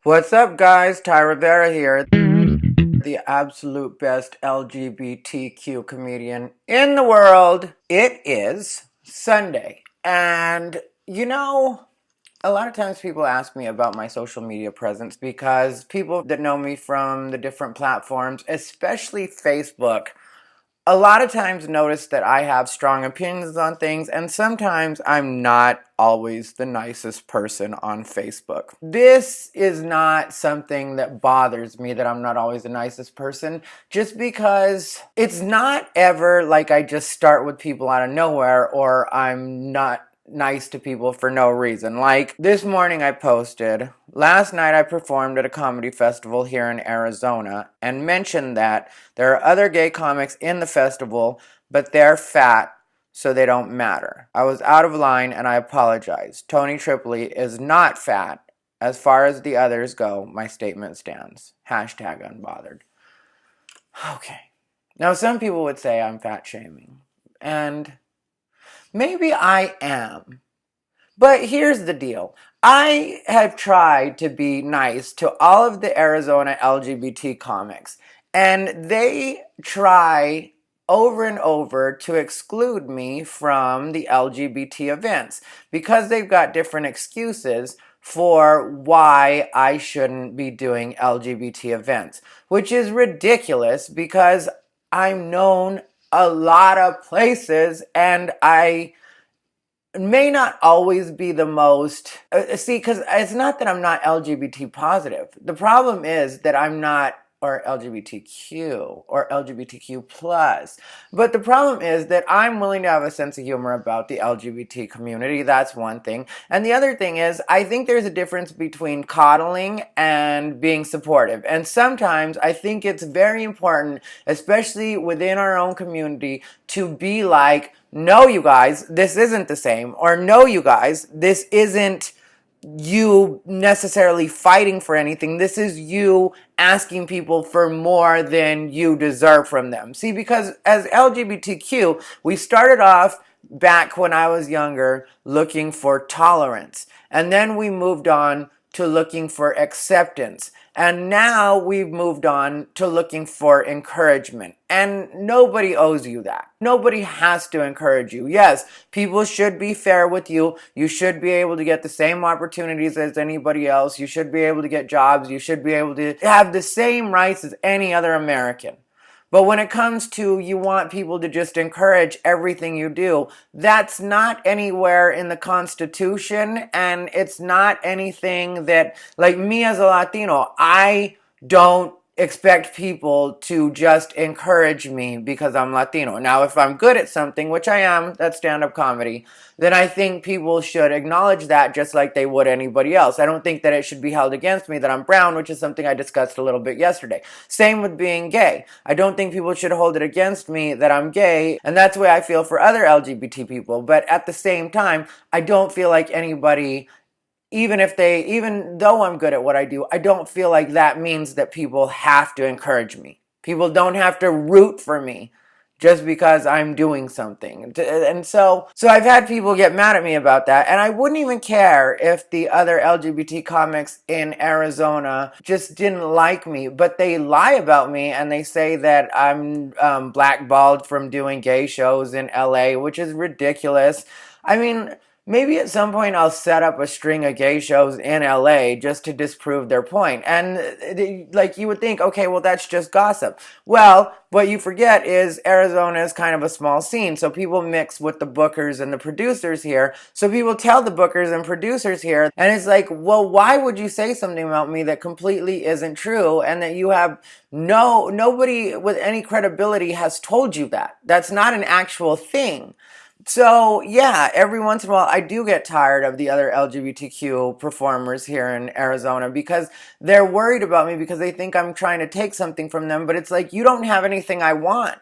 What's up, guys? Ty Rivera here, the absolute best LGBTQ comedian in the world. It is Sunday, and a lot of times people ask me about my social media presence because people that know me from the different platforms, especially Facebook, a lot of times notice that I have strong opinions on things, and sometimes I'm not always the nicest person on Facebook. This is not something that bothers me, that I'm not always the nicest person, just because it's not ever like I just start with people out of nowhere, or I'm not nice to people for no reason. Like this morning I posted, last night I performed at a comedy festival here in Arizona and mentioned that there are other gay comics in the festival, but they're fat, so they don't matter. I was out of line and I apologize. Tony Tripoli is not fat. As far as the others go, my statement stands. Hashtag unbothered. Okay. Now some people would say I'm fat shaming, and maybe I am. But here's the deal. I have tried to be nice to all of the Arizona LGBT comics, and they try over and over to exclude me from the LGBT events because they've got different excuses for why I shouldn't be doing LGBT events, which is ridiculous because I'm known a lot of places, and I may not always be the most see, because it's not that I'm not LGBT positive. The problem is that I'm not, or LGBTQ or LGBTQ plus, but the problem is that I'm willing to have a sense of humor about the LGBT community. That's one thing. And the other thing is, I think there's a difference between coddling and being supportive, and sometimes I think it's very important, especially within our own community, to be like, no, you guys, this isn't the same. Or no, you guys, this isn't you necessarily fighting for anything. This is you asking people for more than you deserve from them. See, because as LGBTQ, we started off back when I was younger looking for tolerance. And then we moved on to looking for acceptance. And now we've moved on to looking for encouragement. And nobody owes you that. Nobody has to encourage you. Yes, people should be fair with you. You should be able to get the same opportunities as anybody else. You should be able to get jobs. You should be able to have the same rights as any other American. But when it comes to you want people to just encourage everything you do, that's not anywhere in the Constitution, and it's not anything that, like me as a Latino, I don't expect people to just encourage me because I'm Latino. Now, if I'm good at something, which I am, that's stand-up comedy, then I think people should acknowledge that just like they would anybody else. I don't think that it should be held against me that I'm brown, which is something I discussed a little bit yesterday. Same with being gay. I don't think people should hold it against me that I'm gay, and that's the way I feel for other LGBT people. But at the same time, I don't feel like anybody, even though I'm good at what I do, I don't feel like that means that people have to encourage me. People don't have to root for me just because I'm doing something. And so I've had people get mad at me about that, and I wouldn't even care if the other LGBT comics in Arizona just didn't like me, but they lie about me and they say that I'm blackballed from doing gay shows in LA, which is ridiculous. I mean, maybe at some point I'll set up a string of gay shows in LA just to disprove their point. And like you would think, okay, well, that's just gossip. Well, what you forget is Arizona is kind of a small scene, so people mix with the bookers and the producers here. So people tell the bookers and producers here, and it's like, well, why would you say something about me that completely isn't true, and that you have nobody with any credibility has told you that? That's not an actual thing. So, yeah, every once in a while I do get tired of the other LGBTQ performers here in Arizona because they're worried about me because they think I'm trying to take something from them, but it's like, you don't have anything I want.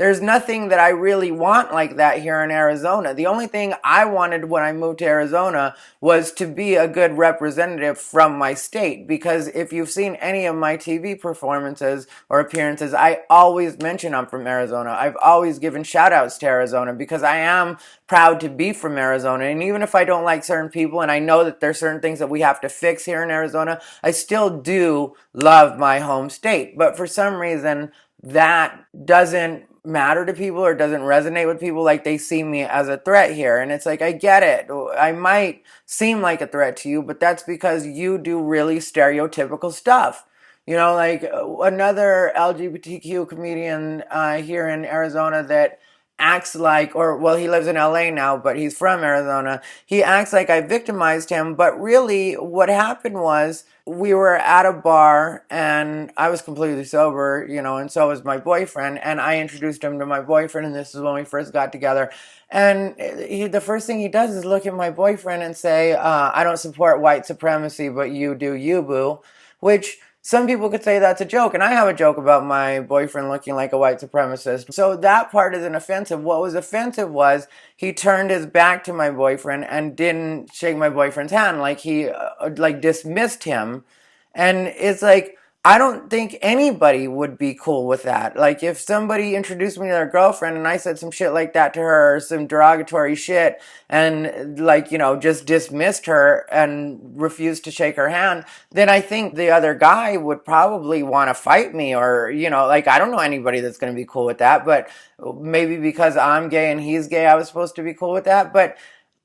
there's nothing that I really want like that here in Arizona. The only thing I wanted when I moved to Arizona was to be a good representative from my state, because if you've seen any of my TV performances or appearances, I always mention I'm from Arizona. I've always given shout outs to Arizona because I am proud to be from Arizona. And even if I don't like certain people and I know that there's certain things that we have to fix here in Arizona, I still do love my home state. But for some reason, that doesn't matter to people or doesn't resonate with people. Like, they see me as a threat here. And it's like, I get it. I might seem like a threat to you, but that's because you do really stereotypical stuff. You know, like another LGBTQ comedian here in Arizona that acts like, or well, he lives in LA now, but he's from Arizona. He acts like I victimized him, but really what happened was we were at a bar and I was completely sober, you know, and so was my boyfriend, and I introduced him to my boyfriend, and this is when we first got together. And the first thing he does is look at my boyfriend and say, I don't support white supremacy, but you do, you boo, which some people could say that's a joke, and I have a joke about my boyfriend looking like a white supremacist. So that part isn't offensive. What was offensive was he turned his back to my boyfriend and didn't shake my boyfriend's hand, like he like dismissed him. And it's like, I don't think anybody would be cool with that. Like, if somebody introduced me to their girlfriend and I said some shit like that to her, or some derogatory shit, and, like, you know, just dismissed her and refused to shake her hand, then I think the other guy would probably want to fight me, or, you know, like, I don't know anybody that's going to be cool with that, but maybe because I'm gay and he's gay, I was supposed to be cool with that. But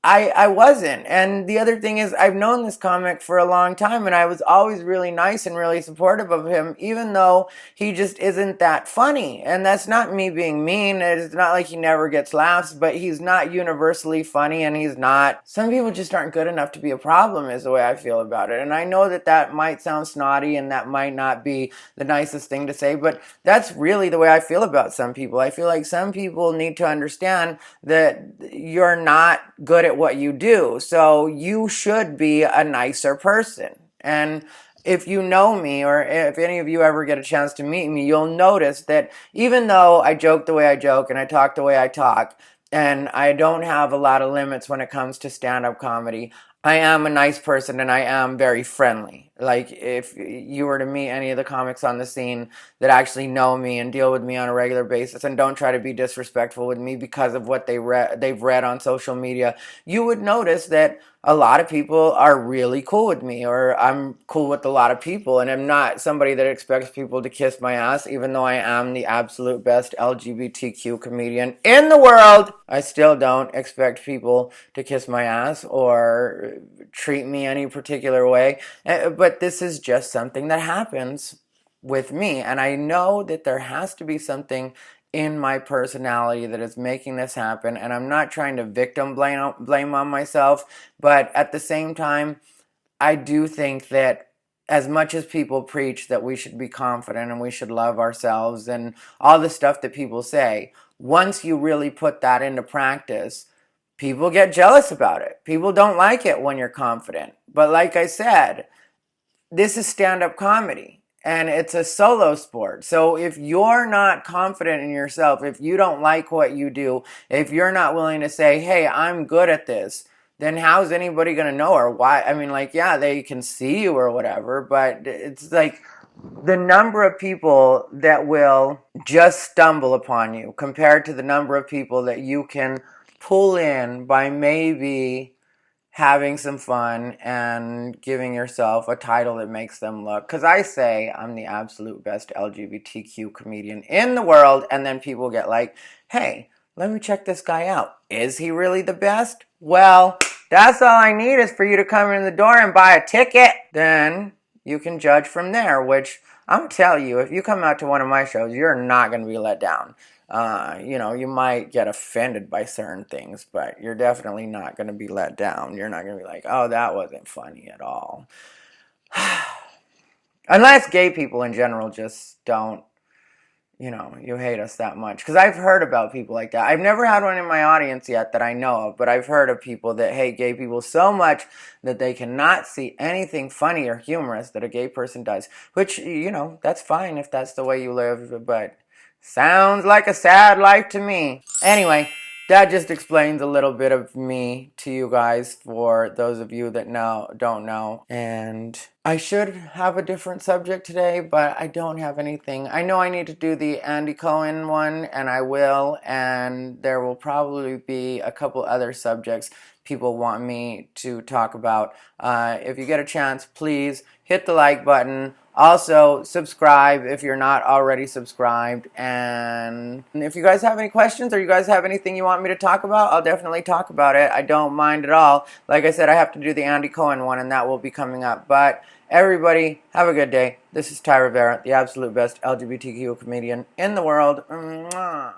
I wasn't. And the other thing is, I've known this comic for a long time, and I was always really nice and really supportive of him, even though he just isn't that funny. And that's not me being mean. It's not like he never gets laughs, but he's not universally funny, and he's not. Some people just aren't good enough to be a problem, is the way I feel about it. And I know that that might sound snotty and that might not be the nicest thing to say, but that's really the way I feel about some people. I feel like some people need to understand that you're not good at what you do, so you should be a nicer person. And if you know me, or if any of you ever get a chance to meet me, you'll notice that even though I joke the way I joke and I talk the way I talk, and I don't have a lot of limits when it comes to stand-up comedy, I am a nice person and I am very friendly. Like, if you were to meet any of the comics on the scene that actually know me and deal with me on a regular basis and don't try to be disrespectful with me because of what they've read on social media, you would notice that a lot of people are really cool with me, or I'm cool with a lot of people, and I'm not somebody that expects people to kiss my ass, even though I am the absolute best LGBTQ comedian in the world. I still don't expect people to kiss my ass or treat me any particular way. But this is just something that happens with me. And I know that there has to be something in my personality that is making this happen. And I'm not trying to victim blame on myself. But at the same time, I do think that as much as people preach that we should be confident and we should love ourselves and all the stuff that people say, once you really put that into practice, people get jealous about it. People don't like it when you're confident. But like I said, this is stand-up comedy and it's a solo sport. So if you're not confident in yourself, if you don't like what you do, if you're not willing to say, hey, I'm good at this, then how's anybody going to know, or why? I mean, like, yeah, they can see you or whatever, but it's like the number of people that will just stumble upon you compared to the number of people that you can pull in by maybe having some fun and giving yourself a title that makes them look. Because I say I'm the absolute best LGBTQ comedian in the world, and then people get like, hey, let me check this guy out. Is he really the best? Well, that's all I need is for you to come in the door and buy a ticket. Then you can judge from there, which I'm telling you, if you come out to one of my shows, you're not going to be let down. You know, you might get offended by certain things, but you're definitely not going to be let down. You're not going to be like, oh, that wasn't funny at all. Unless gay people in general just don't, you know, you hate us that much. Because I've heard about people like that. I've never had one in my audience yet that I know of, but I've heard of people that hate gay people so much that they cannot see anything funny or humorous that a gay person does. Which, you know, that's fine if that's the way you live, but Sounds like a sad life to me. Anyway, that just explains a little bit of me to you guys for those of you that don't know. And I should have a different subject today, but I don't have anything. I know I need to do the Andy Cohen one, and I will, and there will probably be a couple other subjects people want me to talk about. If you get a chance, please hit the like button. Also, subscribe if you're not already subscribed. And if you guys have any questions or you guys have anything you want me to talk about, I'll definitely talk about it. I don't mind at all. Like I said, I have to do the Andy Cohen one, and that will be coming up. But everybody, have a good day. This is Ty Rivera, the absolute best LGBTQ comedian in the world. Mwah.